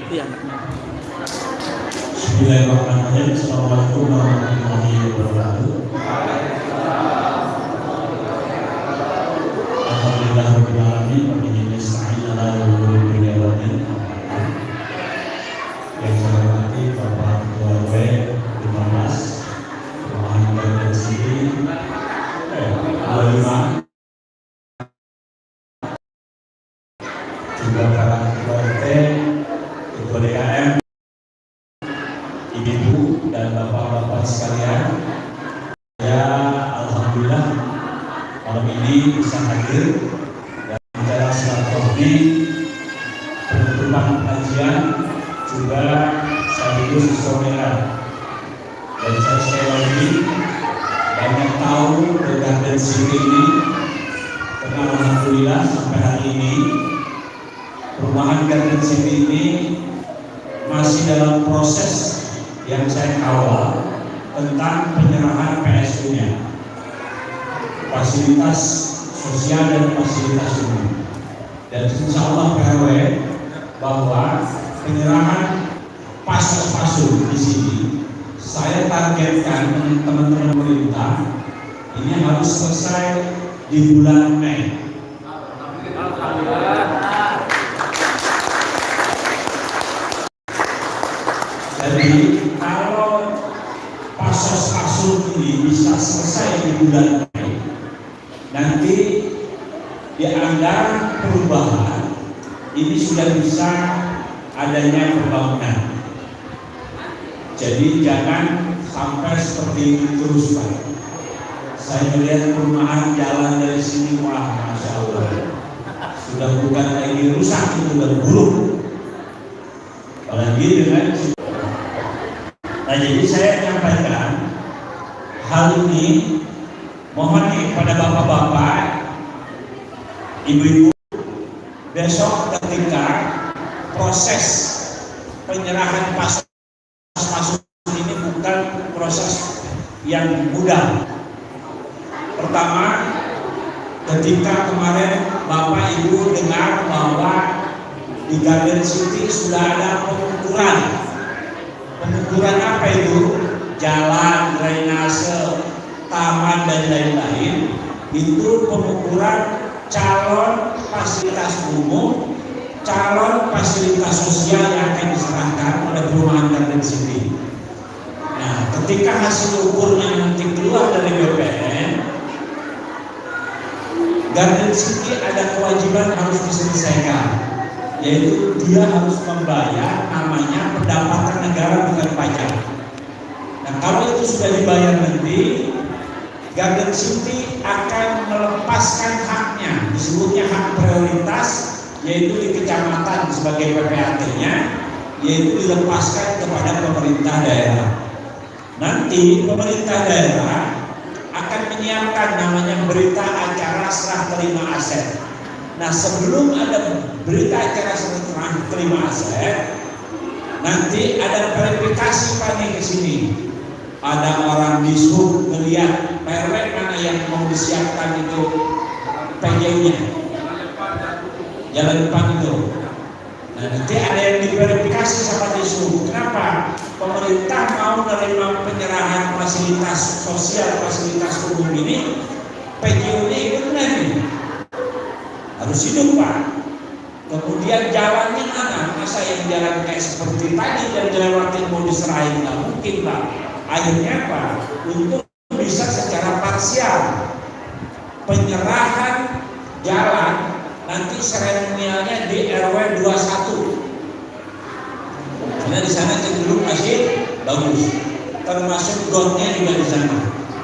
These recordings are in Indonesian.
Iya. Bismillahirrahmanirrahim. Assalamualaikum warahmatullahi wabarakatuh. Alhamdulillahirabbil alamin wa bihi nasta'in ala umuri dunya wad din. Yang saya hormati Bapak Ketua RW 15 Muhammad Rasidi 25, juga para ketua RT, ketua DKM, ibu-ibu dan bapak-bapak sekalian. Ya, alhamdulillah malam ini bisa hadir dan bicara silaturahmi, penutupan pengajian, juga sekaligus someran. Dan saya sekali lagi banyak tahu Garden City ini, karena alhamdulillah sampai hari ini perumahan Garden City ini masih dalam proses yang saya kawal tentang penyerahan PSU-nya, fasilitas sosial dan fasilitas umum. Dan insya Allah PRW bahwa penyerahan pasos-pasu di sini saya targetkan teman-teman pemerintah ini harus selesai di bulan Mei. Jadi kalau pasos-pasu ini bisa selesai di bulan Mei, nanti di anggaran perubahan ini sudah bisa adanya pembangunan. Jadi jangan sampai seperti ini terus, Pak. Saya melihat perumahan jalan dari sini, wah, masya Allah, sudah bukan lagi rusak, itu sudah buruk. Apalagi dengan nah, jadi saya menyampaikan hal ini, mohon nih pada bapak-bapak, ibu-ibu, besok ketika proses penyerahan pasos ini bukan proses yang mudah. Pertama, ketika kemarin Bapak Ibu dengar bahwa di Garden City sudah ada pengukuran. Pengukuran apa itu? Jalan, drainase, taman dan lain-lain. Itu pengukuran calon fasilitas umum, calon fasilitas sosial yang akan diserahkan oleh perumahan Garden City. Nah, ketika hasil ukurnya nanti keluar dari BPN, Garden City ada kewajiban harus diselesaikan, yaitu dia harus membayar namanya pendapatan negara bukan pajak. Nah, kalau itu sudah dibayar nanti, Garden City akan melepaskan haknya, disebutnya hak prioritas, yaitu di kecamatan sebagai PPAT-nya, yaitu dilepaskan kepada pemerintah daerah. Nanti pemerintah daerah akan menyiapkan namanya berita acara serah terima aset. Nah, sebelum ada berita acara serah terima aset, nanti ada verifikasi Pak ke sini. Ada orang dishub melihat PRW mana yang mau disiapkan itu PJU-nya, jalan depan itu. Nah, nanti ada yang diverifikasi sama dishub. Kenapa? Pemerintah mau menerima penyerahan fasilitas sosial, fasilitas umum ini, PJU-nya ikut nih. Harus hidup, Pak. Kemudian jalannya mana? Masa yang jalan kayak seperti tadi dan dilewatin mau diserahin? Nggak mungkin, Pak. Akhirnya apa? Untuk bisa secara parsial penyerahan jalan nanti seremonialnya di RW 21. Karena di sana cenderung masih bagus, termasuk gonnya juga di sana.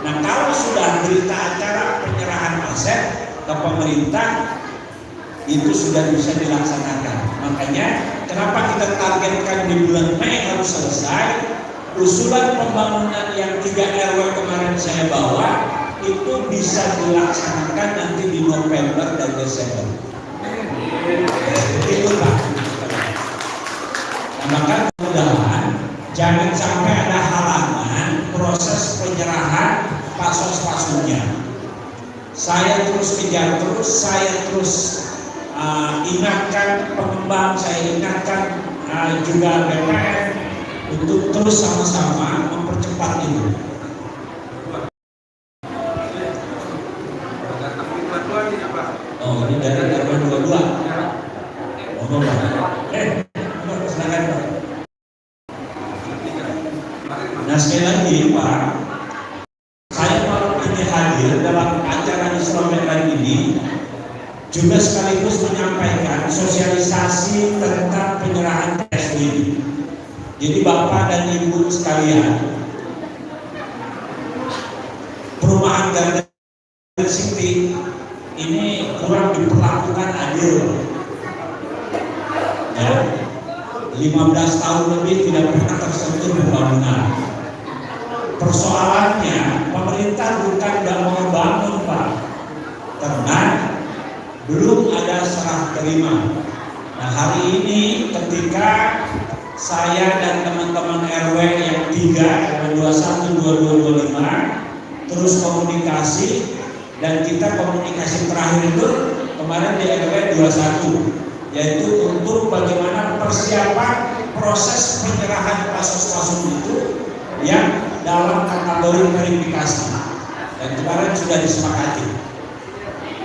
Nah, kalau sudah berita acara penyerahan aset ke pemerintah, itu sudah bisa dilaksanakan. Makanya kenapa kita targetkan di bulan Mei harus selesai. Usulan pembangunan yang 3 RW kemarin saya bawa itu bisa dilaksanakan nanti di November dan Desember. Itu Pak. Nah, maka mudah-mudahan jangan sampai ada halangan proses penyerahan pasos-pasunya. Saya terus kejar terus, saya terus ingatkan pengembang, saya ingatkan juga BPN untuk terus sama-sama mempercepat ini. Oh, ini dari RW 22. Oh, silakan. Nah, sekali lagi Pak, saya malam ini hadir dalam acara di Surabaya ini juga sekaligus menyampaikan sosialisasi tentang penyerahan PSU ini. Jadi Bapak dan Ibu sekalian, perumahan Garden City ini kurang diperlakukan adil. Ya, 15 tahun lebih tidak pernah tersentuh pembangunan. Persoalannya pemerintah bukan tidak mau bangun Pak, karena belum ada serah terima. Nah, hari ini ketika saya dan teman-teman RW yang 3, RW 21, 22, 25 terus komunikasi, dan kita komunikasi terakhir itu kemarin di RW 21, yaitu untuk bagaimana persiapan proses penyerahan pasos-pasos itu yang dalam kategori verifikasi, dan kemarin sudah disepakati.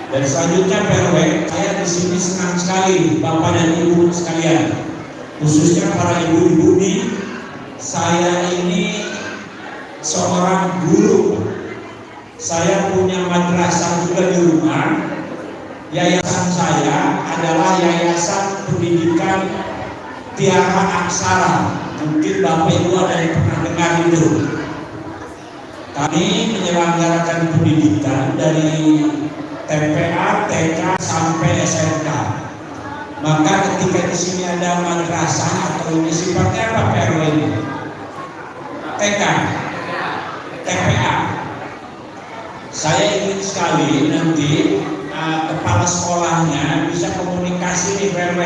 Dan selanjutnya PRW, saya di sini senang sekali Bapak dan Ibu sekalian, khususnya para ibu-ibu nih. Saya ini seorang guru, saya punya madrasah juga di rumah. Yayasan saya adalah Yayasan Pendidikan Tiara Aksara. Mungkin Bapak Ibu ada yang pernah dengar itu. Kami menyelenggarakan pendidikan dari TPA, TK sampai SMK. Maka ketika di sini ada madrasah atau ini sifatnya apa PRW ini? TK, TPA. Saya ingin sekali nanti kepala sekolahnya bisa komunikasi di PRW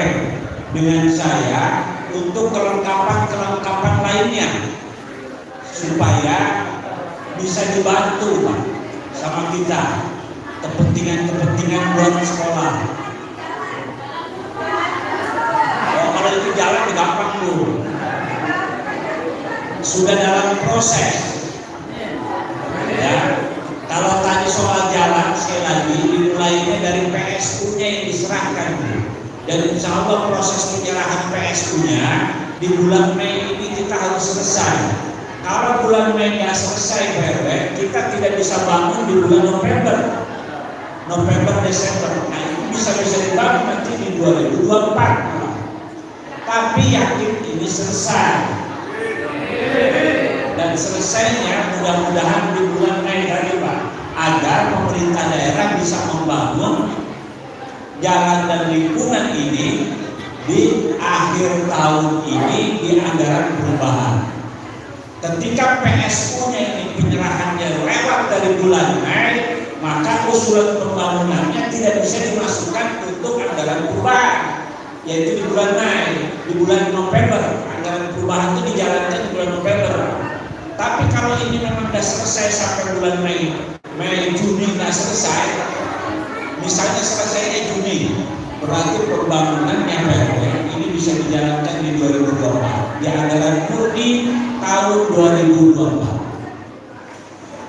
dengan saya untuk kelengkapan lainnya supaya bisa dibantu Pak sama kita, kepentingan buat sekolah. Kalau itu jalan gampang tuh, sudah dalam proses ya. Kalau tadi soal jalan, sekali lagi dimulainya dari PSU-nya yang diserahkan, dan insya Allah proses penyerahan PSU-nya di bulan Mei ini kita harus selesai. Kalau bulan Mei nggak selesai PRW, kita tidak bisa bangun di bulan November, Desember. Nah, itu bisa dibangun nanti di 2024. Tapi yakin ini selesai. Dan selesainya mudah-mudahan di bulan Mei tadi Pak, agar pemerintah daerah bisa membangun jalan dan lingkungan ini di akhir tahun ini di anggaran perubahan. Ketika PSU-nya ini penyerahannya lewat dari bulan Mei, maka usulan pembangunannya tidak bisa dimasukkan untuk anggaran perubahan, yaitu di bulan Mei. Di bulan November anggaran perubahan itu dijalankan di bulan November. Tapi kalau ini memang sudah selesai sampai bulan Mei, Juni nggak selesai, misalnya selesainya Juni, berarti pembangunannya PRW ini bisa dijalankan di 2024, di anggaran murni tahun 2024.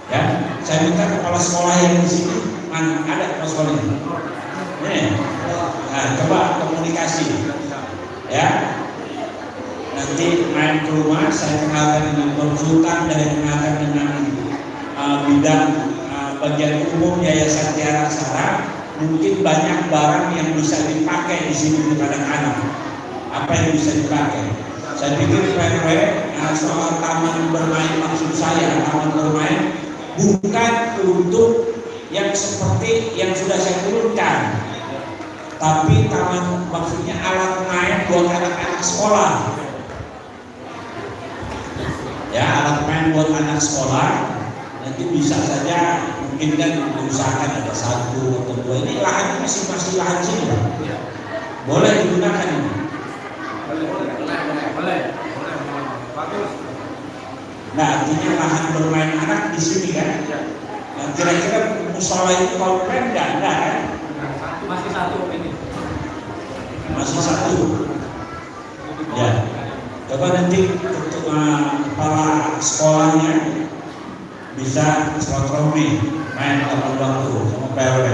Ya, saya minta kepala sekolah yang di sini, mana ada kepala sekolah ini? Nih, nah, coba komunikasi, ya. Nanti main ke rumah, saya kenalkan dengan konsultan, dan kenalkan dengan bidang bagian umum Yayasan Tiara Aksara. Mungkin banyak barang yang bisa dipakai di sini untuk anak-anak. Apa yang bisa dipakai? Saya pikir PRW soal taman bermain, maksud saya taman bermain bukan untuk yang seperti yang sudah saya turunkan, tapi taman maksudnya alat main buat anak-anak sekolah. Ya, alat main buat anak sekolah. Nanti bisa saja mungkin kan diusahakan ada 1 atau 2. Ini lahan masih lahan sini Pak. Boleh digunakan ini. Boleh. Bagus. Nah, artinya lahan bermain anak di sini kan. Nah, kira-kira musola itu komplain nggak kan? Masih 1 ini. Masih 1. Ya, coba nanti untuk kepala sekolahnya bisa silaturahmi main tepat waktu sama PRW.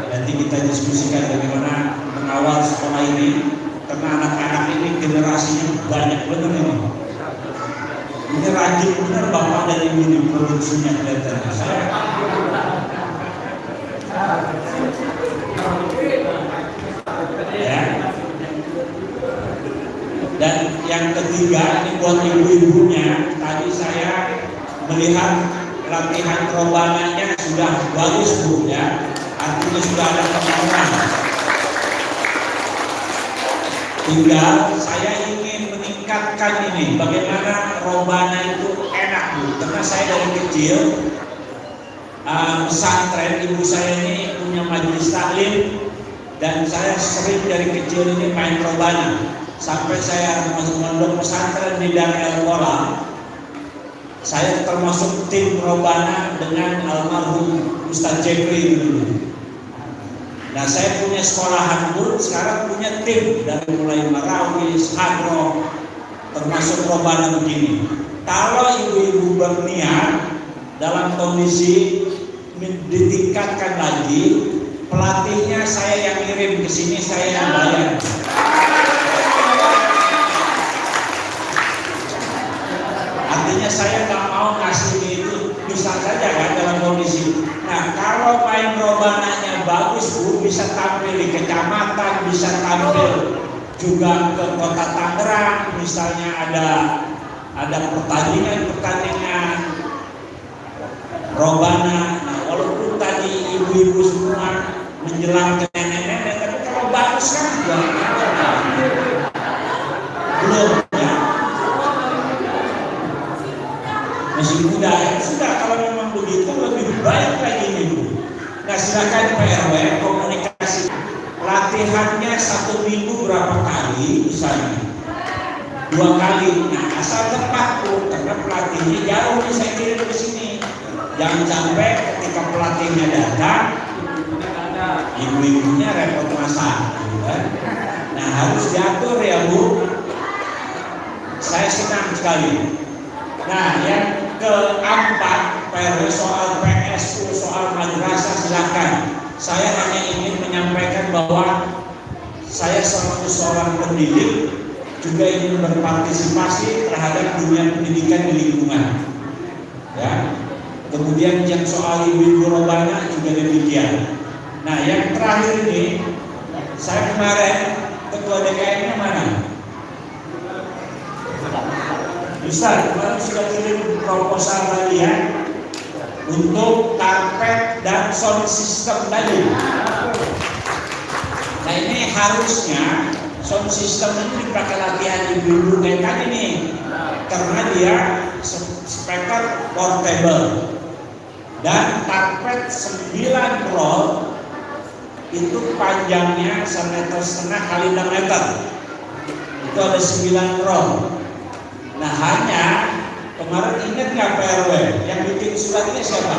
Nanti kita diskusikan bagaimana mengawal sekolah ini, karena anak-anak ini generasinya banyak benar ini. Ini rajin benar bapak dan ibu di produksinya kelihatannya. Ya. Dan yang ketiga ini buat ibu-ibunya, tadi saya melihat latihan robananya sudah bagus Bu ya, artinya sudah ada kemauan. Tinggal saya ingin meningkatkan ini, bagaimana robana itu enak Bu, karena saya dari kecil pesantren, ibu saya ini punya majelis taklim dan saya sering dari kecil ini main robana. Sampai saya masuk mondok pesantren di daerah Kolam, saya termasuk tim robana dengan almarhum Ustadz Jepri dulu. Nah saya punya sekolahan pun sekarang punya tim dari mulai Marawis, Hadro, termasuk robana begini. Kalau ibu-ibu berniat dalam kondisi ditingkatkan lagi, pelatihnya saya yang kirim ke sini, saya yang bayar. Artinya saya nggak mau ngasih itu bisa saja kan dalam kondisi. Nah kalau main robananya bagus Bu, bisa tampil di kecamatan, bisa tampil juga ke kota Tangerang, misalnya ada pertandingan robana. Nah walaupun tadi ibu-ibu semua menjelang ke nenek-nenek, tapi kalau bagus kan juga belum. Masih muda ya sudah, kalau memang begitu lebih baik lagi nih Bu. Nah silakan PRW komunikasi latihannya 1 minggu berapa kali, misalnya 2 kali. Nah asal tepat Bu, karena pelatihnya jauh nih, saya kirim ke sini. Jangan sampai ketika pelatihnya datang ibu-ibunya repot masak gitu kan. Nah harus diatur ya Bu. Saya senang sekali. Nah yang keempat, PRW soal PSU, soal madrasah silakan. Saya hanya ingin menyampaikan bahwa saya selaku seorang pendidik juga ingin berpartisipasi terhadap dunia pendidikan di lingkungan. Ya. Kemudian yang soal ibu-ibu robana juga demikian. Nah yang terakhir ini, saya kemarin ketua DKM-nya mana? Ustaz, kemarin sudah kirim proposal kalian untuk karpet dan sound system tadi. Nah ini harusnya sound system ini dipakai latihan ibu-ibu kayak tadi nih, karena dia speaker portable dan karpet 9 roll itu panjangnya 1,5 meter kali 6 meter, itu ada 9 roll. Nah hanya kemarin ingat nggak PRW yang bikin suratnya siapa?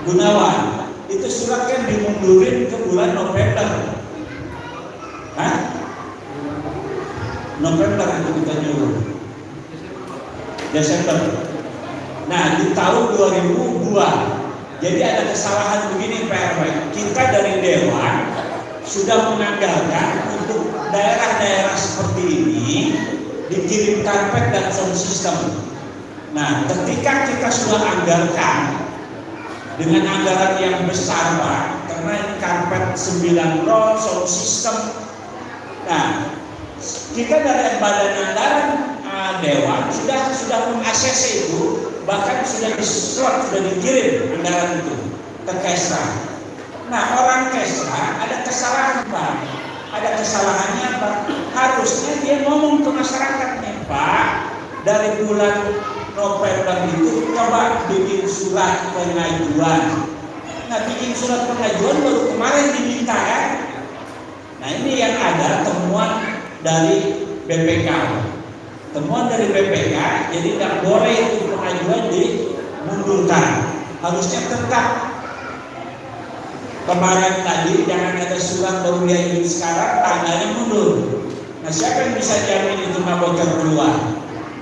Gunawan. Itu surat kan dimundurin ke bulan November. Hah? November itu kita nyuruh. Desember. Nah di tahun 2002. Jadi ada kesalahan begini PRW. Kita dari Dewan sudah menganggarkan untuk daerah-daerah seperti ini dikirim karpet dan sound system. Nah, ketika kita sudah anggarkan dengan anggaran yang besar Pak, karena ini karpet 9 roll, sound system. Nah, kita dari badan anggaran Dewan sudah meng-ACC itu, bahkan sudah disurat, sudah dikirim anggaran itu ke Kesra. Nah, orang Kesra ada kesalahan Pak. Ada kesalahannya Pak. Harusnya dia ngomong ke masyarakatnya Pak, dari bulan November itu coba bikin surat pengajuan. Nah bikin surat pengajuan baru kemarin diminta kan. Nah ini yang ada temuan dari BPK. Temuan dari BPK, jadi nggak boleh itu pengajuan dimundurkan. Harusnya tetap kemarin tadi, jangan ada surat baru dia ingin sekarang, tanggalnya mundur. Nah, siapa yang bisa jamin itu nggak bocor keluar?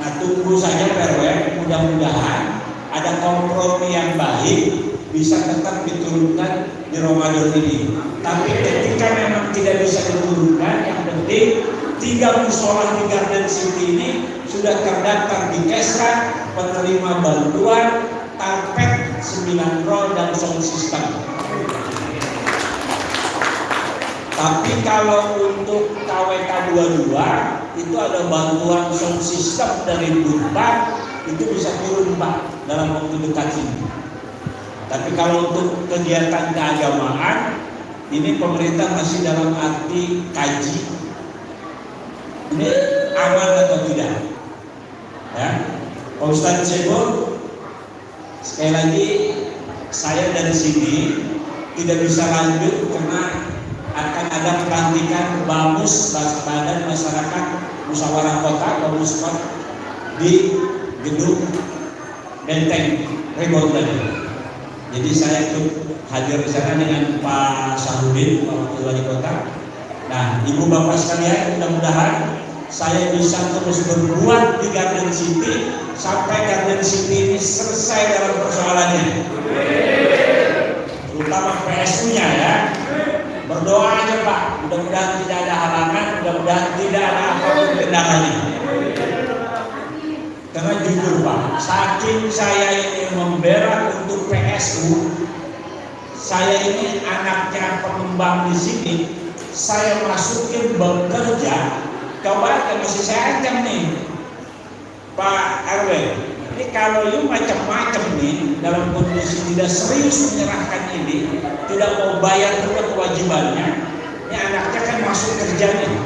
Nah, tunggu saja PRW, mudah-mudahan ada kompromi yang baik bisa tetap diturunkan di Ramadan ini. Tapi ketika memang tidak bisa diturunkan, yang penting 3 musola di Garden City ini sudah terdaftar di Kesra, penerima bantuan, karpet, 9 roll dan sound system. Tapi kalau untuk KWK 22 itu ada bantuan sound system dari Bunpa, itu bisa turun Pak dalam waktu dekat ini. Tapi kalau untuk kegiatan keagamaan, ini pemerintah masih dalam arti kaji. Ini aman atau tidak? Ya, Pak Ustadz Sebul, sekali lagi saya dari sini tidak bisa lanjut karena akan ada pelantikan BAMUS, Badan Masyarakat Musyawarah Kota BAMUS di gedung Benteng Rebound tadi. Jadi saya ikut hadir di sana dengan Pak Sahrudin, Pak Wakil Wali Kota. Nah, Ibu Bapak sekalian, mudah-mudahan saya bisa terus berbuat di Garden City sampai Garden City ini selesai dalam persoalannya. Terutama PSU-nya ya. Berdoa aja Pak, mudah-mudahan tidak ada halangan, mudah-mudahan tidak ada apapun kendalanya. Karena jujur Pak, saking saya ini membela untuk PSU, saya ini anaknya pengembang di sini, saya masukin bekerja, coba masih saya ancam nih, Pak RW. Ini kalau you macam-macam nih dalam kondisi tidak serius menyerahkan ini, tidak mau bayar juga kewajibannya, ini anaknya kan masuk kerja nih.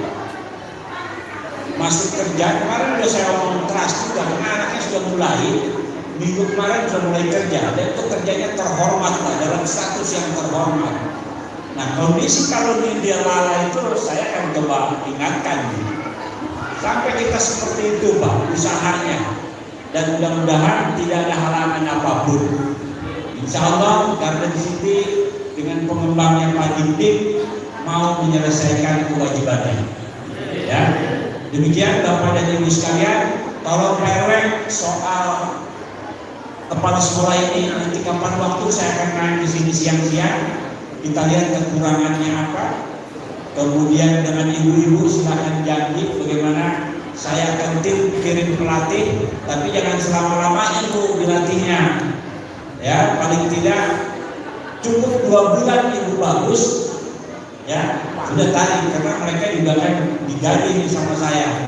Masuk kerja, kemarin udah saya ngomong keras juga, karena anaknya sudah mulai, minggu kemarin sudah mulai kerja, dan itu kerjanya terhormat lah, dalam status yang terhormat. Nah, kondisi kalau dia lalai terus, saya akan coba ingatkan. Sampai kita seperti itu Pak, usahanya. Dan mudah-mudahan tidak ada halangan apapun. Insya Allah Garden City dengan pengembangnya Pak Ginting mau menyelesaikan kewajibannya. Ya, demikian Bapak dan Ibu sekalian, tolong PRW soal kepala sekolah ini nanti kapan waktu saya akan main di sini siang-siang. Kita lihat kekurangannya apa. Kemudian dengan ibu-ibu silakan janji bagaimana. Saya akan kirim pelatih, tapi jangan selama-lamanya Bu dilatihnya. Ya, paling tidak cukup 2 bulan Ibu bagus. Ya, sudah tadi karena mereka juga kan digaji sama saya.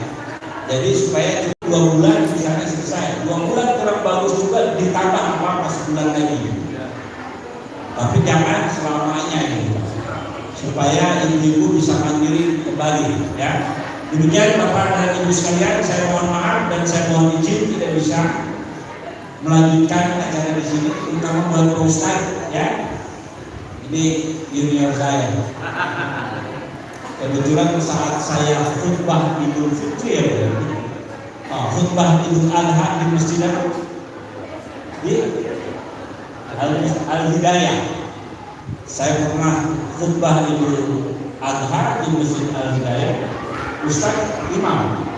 Jadi supaya cukup 2 bulan misalnya selesai. 2 bulan kurang bagus juga ditambah apa sebulan lagi. Tapi jangan selamanya ini. Supaya ibu-ibu bisa mandiri kembali, ya. Demikian Bapak dan Ibu sekalian, saya mohon maaf dan saya mohon izin tidak bisa melanjutkan acara di sini, terutama buat Pak Ustadz, ya. Ini junior saya. Kebetulan saat saya khutbah Idul Fitri, khutbah Idul Adha di Masjid di Al-Hidayah. Saya pernah khutbah Idul Adha di Masjid Al-Hidayah. Ustadz Imam,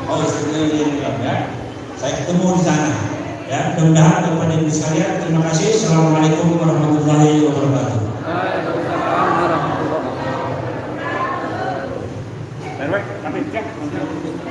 sebenarnya ya, saya ketemu di sana. Ya, mudah-mudahan kepada ibu sekalian, terima kasih. Assalamualaikum warahmatullahi wabarakatuh. Waalaikumsalam warahmatullahi wabarakatuh.